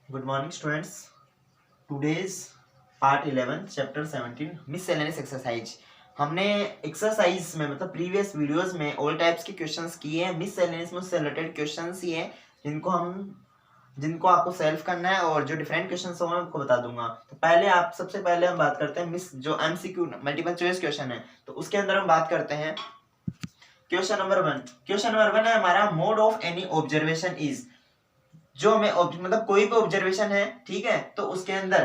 Good morning students. Today's part 11 chapter 17 miscellaneous exercise. हमने exercise में मतलब प्रीवियस वीडियोस में ऑल टाइप्स के क्वेश्चंस किए हैं। मिससेलेनियस में उससे रिलेटेड क्वेश्चंस ही हैं जिनको आपको सॉल्व करना है और जो डिफरेंट क्वेश्चंस होंगे आपको बता दूंगा। तो सबसे पहले हम बात करते हैं मिस जो एमसीक्यू मल्टीपल चॉइस क्वेश्चन है, तो उसके अंदर हम बात करते हैं क्वेश्चन नंबर 1। क्वेश्चन नंबर 1 है हमारा, mode of any observation is. जो हमें मतलब कोई भी ऑब्जर्वेशन है, ठीक है, तो उसके अंदर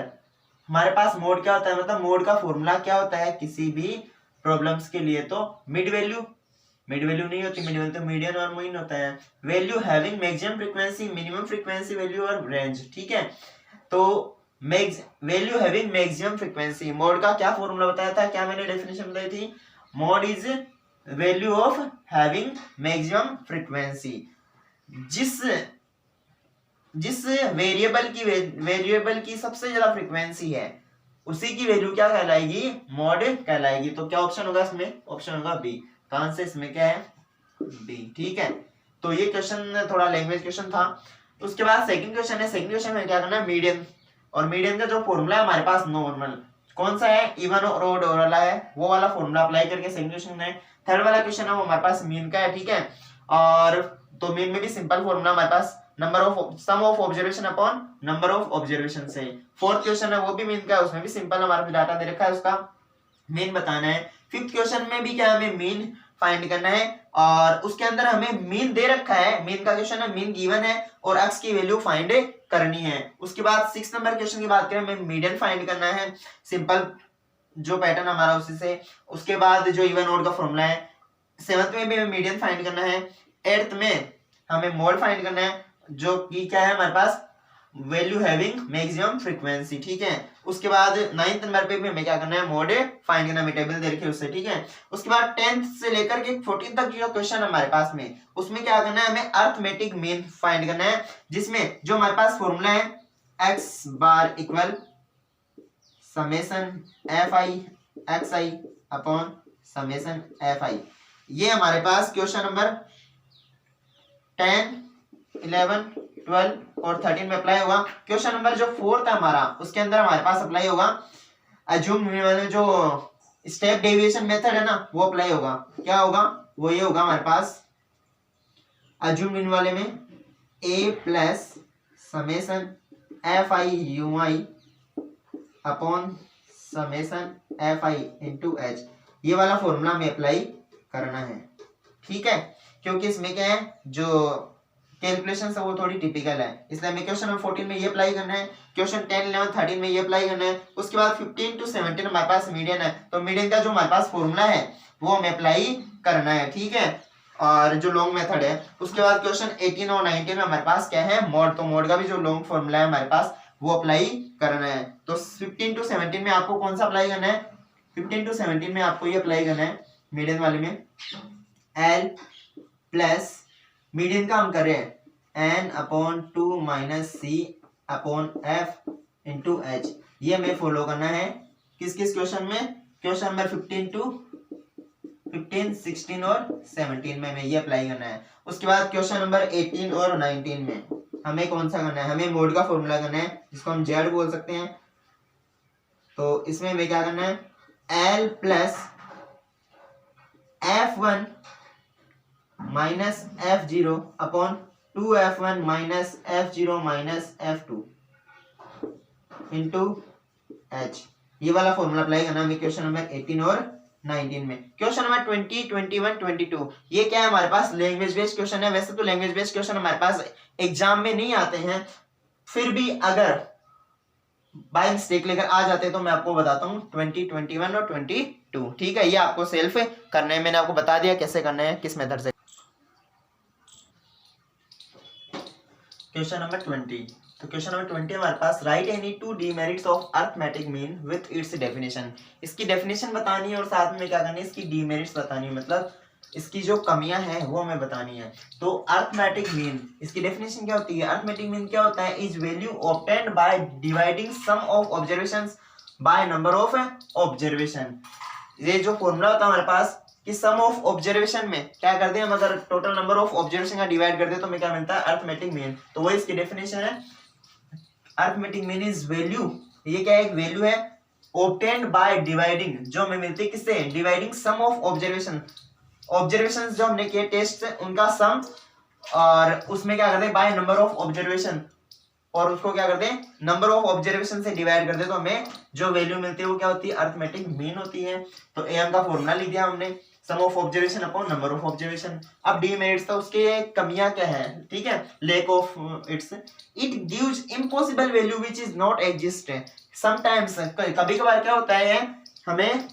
हमारे पास मोड क्या होता है, मतलब मोड का फॉर्मूला क्या होता है किसी भी प्रॉब्लम्स के लिए, तो मिड वैल्यू नहीं होती, मिड वैल्यू तो मीडियन और मीन होता है। Value having maximum frequency, minimum frequency value और रेंज, ठीक है। तो value having maximum frequency, mode का क्या फॉर्मूला बताया था, क्या मैंने डेफिनेशन बताई थी, mode is value of having maximum frequency. जिस वेरिएबल की सबसे ज्यादा फ्रीक्वेंसी है उसी की वैल्यू क्या कहलाएगी, मॉड कहलाएगी। तो क्या ऑप्शन होगा इसमें, ऑप्शन होगा बी। तो आंसर इसमें क्या है, बी, ठीक है। तो ये क्वेश्चन थोड़ा लैंग्वेज क्वेश्चन था। उसके बाद सेकंड क्वेश्चन है, सेकंड क्वेश्चन में क्या करना है, मीडियन। और मीडियन का जो फॉर्मूला है हमारे पास नॉर्मल कौन सा है, इवन और ओड वाला है, वो वाला फॉर्मूला अप्लाई करके सेकंड क्वेश्चन है। थर्ड वाला क्वेश्चन है वो हमारे पास मीन का है, ठीक है। और तो मीन में भी सिंपल फॉर्मूला हमारे पास number of sum of observation upon number of observation से। फोर्थ क्वेश्चन है वो भी मीन का है, उसमें भी सिंपल हमारे पास डाटा दे रखा है, उसका मीन बताना है। फिफ्थ क्वेश्चन में भी क्या हमें मीन फाइंड करना है और उसके अंदर हमें मीन दे रखा है, मीन का क्वेश्चन है, मीन गिवन है और एक्स की वैल्यू फाइंड करनी है। उसके बाद 6 नंबर क्वेश्चन की बात करें, हमें मीडियन फाइंड करना है, सिंपल जो पैटर्न हमारा उसी से। उसके बाद जो इवन ओड का फॉर्मूला है। 7th में भी हमें मीडियन फाइंड करना है। 8th में हमें मोड फाइंड करना है, जो कि क्या है हमारे पास, वैल्यू हैविंग मैक्सिमम फ्रीक्वेंसी, ठीक है। उसके बाद 9th नंबर पे भी हमें क्या करना है, मोड फाइंड करना है, टेबल दे रखी है उससे, ठीक है। उसके बाद 10th से लेकर के 14th तक जो क्वेश्चन हमारे पास में, उसमें क्या करना है, हमें अर्थमेटिक मीन फाइंड करना है, जिसमें जो हमारे पास फॉर्मूला है x bar equal summation F I x I upon summation F I. ये हमारे पास क्वेश्चन नंबर 10, 11, 12 और 13 में अप्लाई होगा। क्वेश्चन नंबर जो 4 है हमारा, उसके अंदर हमारे पास अप्लाई होगा अज्यूम जो स्टेप डेविएशन मेथड है ना, वो अप्लाई होगा। क्या होगा, वो ये होगा हमारे पास अज्यूम मीन वाले में a plus summation F I you I upon summation F I into H, ये वाला फॉर्मूला में अप्लाई करना है, ठीक है। क्योंकि इसमें क्या है, जो कैलकुलेशन है वो थोड़ी टिपिकल है, इसलिए हमें क्वेश्चन नंबर 14 में ये अप्लाई करना है, क्वेश्चन 10, 11, 13 में ये अप्लाई करना है। उसके बाद 15 to 17 हमारे पास मीडियन है, तो मीडियन का जो हमारे पास फॉर्मूला है वो हमें अप्लाई करना है, ठीक है। और जो लॉन्ग मेथड है, उसके बाद क्वेश्चन 18 और 19 में हमारे पास क्या है, मोड। तो मोड का भी जो लॉन्ग फॉर्मूला है हमारे पास वो अप्लाई करना है। तो 15 to 17 में आपको कौन सा अप्लाई करना है, 15 to 17 में आपको ये अप्लाई करना है मीडियन वाले में एल प्लस मीडियन का हम कर रहे हैं एन अपॉन 2 माइनस सी अपॉन एफ इंटू एच। ये हमें फॉलो करना है किस किस क्वेश्चन में, क्वेश्चन नंबर 15, 16 और 17 में हमें ये अप्लाई करना है। उसके बाद क्वेश्चन नंबर 18 और 19 में हमें कौन सा करना है, हमें मोड का फॉर्मूला करना है, जिसको हम जेड बोल सकते हैं। तो इसमें हमें क्या करना है, L plus F1 minus F0 upon 2F1 minus F0 minus F2 into H, ये वाला फॉर्मूला अप्लाई करना है क्वेश्चन नंबर 18 और 19 में। क्वेश्चन नंबर 20, 21, 22 ये क्या है हमारे पास, लैंग्वेज बेस्ड क्वेश्चन है। वैसे तो लैंग्वेज बेस्ड क्वेश्चन हमारे पास एग्जाम में नहीं आते हैं, फिर भी अगर बाय मिस्टेक लेकर आ जाते हैं तो मैं आपको बताता हूँ 20, 21 और 22, ठीक है। ये आपको सेल्फ करना है, मैंने आपको बता दिया कैसे करना है, किस मेथड से। क्वेश्चन नंबर 20, तो क्वेश्चन नंबर 20 हमारे पास, write any two demerits of arithmetic mean with its definition. इसकी डेफिनेशन बतानी है और साथ में क्या करनी है, इसकी डीमेरिट्स बतानी है, मतलब इसकी जो कमियां हैं वो हमें बतानी है। तो अर्थमेटिक मीन, इसकी डेफिनेशन क्या होती है, अर्थमेटिक मीन क्या होता है, is value obtained by dividing sum of observations by number of observation. ये जो फॉर्मूला होता है हमारे पास कि सम ऑफ ऑब्जर्वेशन में क्या करते हैं हम, अगर टोटल नंबर ऑफ ऑब्जर्वेशन का डिवाइड करते हैं तो हमें क्या मिलता है, अर्थमेटिक मीन। तो वो इसकी डेफिनेशन है अर्थमेटिक मीन इज वैल्यू, ये क्या है, एक वैल्यू है obtained बाय डिवाइडिंग, जो हमें मिलती है किससे, डिवाइडिंग सम ऑफ ऑब्जर्वेशन जो हमने किए टेस्ट से उनका सम, और उसमें क्या करते हैं बाय नंबर ऑफ ऑब्जर्वेशन, और उसको क्या करते हैं नंबर ऑफ ऑब्जर्वेशन से डिवाइड करते हैं, तो हमें जो वैल्यू मिलती है वो क्या होती है, अर्थमेटिक मीन होती है। तो एम का फॉर्मूला लिख दिया हमने, sum of observation upon number of observation. अब डीमेरिट्स था, उसके कमियां क्या है, ठीक है, lack of its, it gives impossible value which is not exist. Sometimes कभी कभार क्या होता है, हमें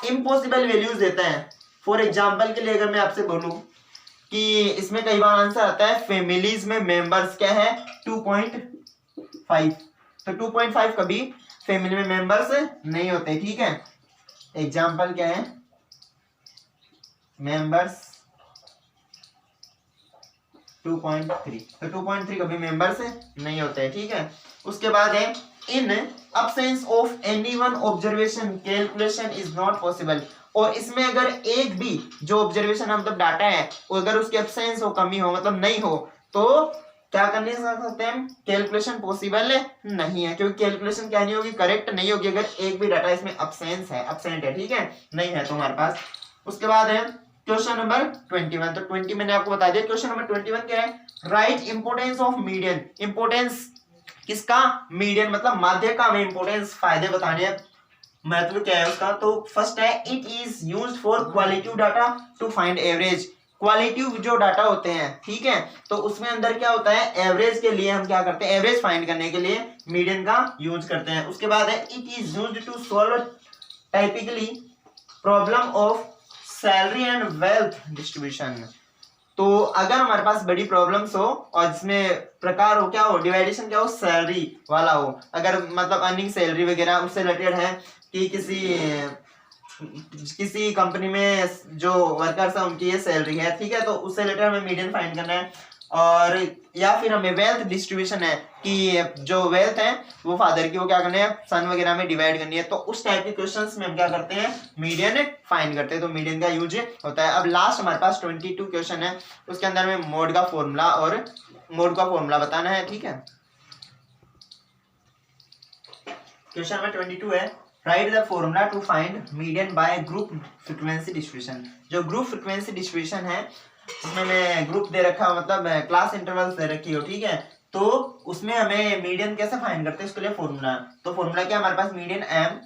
इम्पॉसिबल वैल्यूज देता है। फॉर एग्जांपल के लिए अगर मैं आपसे बोलूं कि इसमें कई बार आंसर आता है फैमिलीज में मेंबर्स क्या है 2.5, तो 2.5 कभी फैमिली में मेंबर्स नहीं होते, ठीक है। एग्जांपल क्या है, मेंबर्स 2.3, तो 2.3 कभी मेंबर्स नहीं होते हैं, ठीक है। उसके बाद है इन absence of any one observation calculation is not possible, और इसमें अगर एक भी जो ऑब्जर्वेशन मतलब डाटा है अगर उसकी एब्सेंस हो, कमी हो, मतलब नहीं हो, तो क्या करने सकते हैं, कैलकुलेशन पॉसिबल नहीं है, क्योंकि कैलकुलेशन क्या नहीं होगी, करेक्ट नहीं होगी अगर एक भी डाटा इसमें एब्सेंट है, ठीक है, नहीं है तो हमारे पास। उसके बाद है क्वेश्चन नंबर 21, तो 20 मैंने आपको बता दिया। क्वेश्चन नंबर 21 क्या है, right importance of median, importance किसका, मीडियन मतलब माध्य का, हमें इंपोर्टेंस फायदे बताने हैं, महत्व क्या है उसका। तो फर्स्ट है it is used for qualitative data to find average, qualitative जो डाटा होते हैं, ठीक है, तो उसमें अंदर क्या होता है, एवरेज के लिए हम क्या करते हैं, एवरेज फाइंड करने के लिए मीडियन का यूज करते हैं। उसके बाद है it is used to solve typically problem of salary and wealth distribution, तो अगर हमारे पास बड़ी प्रॉब्लम्स हो और जिसमें प्रकार हो क्या हो, डिवाइडेशन क्या हो, सैलरी वाला हो, अगर मतलब अर्निंग सैलरी वगैरह उससे रिलेटेड है कि किसी कंपनी में जो वर्कर्स है उनकी ये सैलरी है, ठीक है, तो उससे रिलेटेड हमें मीडियन फाइंड करना है। और या फिर हमें वेल्थ डिस्ट्रीब्यूशन है कि जो वेल्थ है वो फादर की, वो क्या करनी है, सन वगैरह में डिवाइड करनी है, तो उस टाइप के क्वेश्चंस में हम क्या करते हैं, मीडियन फाइंड करते हैं, तो मीडियन का यूज होता है। अब लास्ट हमारे पास 22 क्वेश्चन है, उसके अंदर में मोड का फॉर्मूला बताना है, ठीक है। क्वेश्चन नंबर 22 है, right the formula to find median by group frequency distribution. जो ग्रुप फ्रीक्वेंसी डिस्ट्रीब्यूशन है उसमें मैं ग्रुप दे रखा, मतलब क्लास इंटरवल्स दे रखी हो, ठीक है, तो उसमें हमें मीडियन कैसे फाइंड करते हैं, उसके लिए फॉर्मूला, तो फॉर्मूला क्या हमारे पास, median m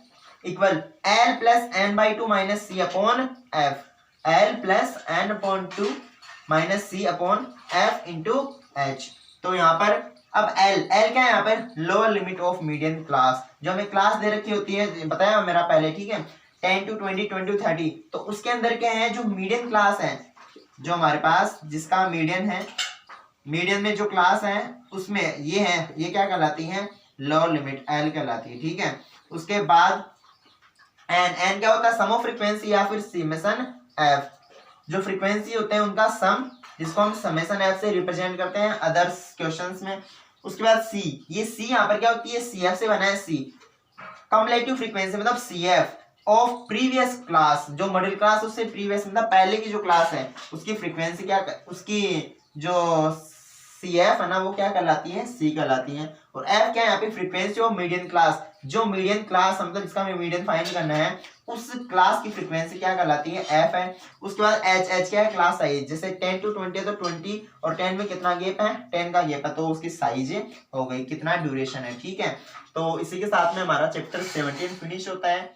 equal l plus n/2 minus c upon f, l plus n/2 minus c upon f into h। तो यहाँ पर अब l क्या है, यहाँ पर lower limit of median class, जो हमें क्लास दे रखी होती है, बताया मेरा पहले, ठीक है, 10 to 20, 20 to 30, तो उसके अंदर क्या है, जो मीडियन क्लास है, जो हमारे पास जिसका मीडियन है, मीडियन में जो क्लास है उसमें ये है, ये क्या कहलाती है, लोअर लिमिट एल कहलाती है, ठीक है। उसके बाद एन क्या होता है, सम ऑफ फ्रीक्वेंसी या फिर समेशन एफ, जो फ्रीक्वेंसी होते हैं उनका सम, जिसको हम समेशन एफ से रिप्रेजेंट करते हैं अदर्स क्वेश्चंस में। उसके बाद सी, ये सी यहाँ पर क्या होती है, सी एफ से बना है, सी कम्युलेटिव फ्रीक्वेंसी मतलब C F of previous class, जो मिडिल क्लास उससे प्रीवियस मतलब पहले की जो क्लास है उसकी फ्रीक्वेंसी क्या, उसकी जो सी एफ है ना वो क्या कहलाती है, सी कहलाती है। और एफ क्या है, यहाँ पे फ्रीक्वेंसी ऑफ मीडियन क्लास, जो मीडियन क्लास मतलब जिसका हमें मीडियन फाइंड करना है उस क्लास की फ्रीक्वेंसी क्या कहलाती है, एफ है। उसके बाद एच क्या है, क्लास साइज, जैसे 10 to 20 है तो 20 और 10 में कितना गैप है, 10 का गैप है, तो उसकी साइज हो गई, कितना ड्यूरेशन है, ठीक है। तो इसी के साथ में हमारा चैप्टर 17 फिनिश होता है।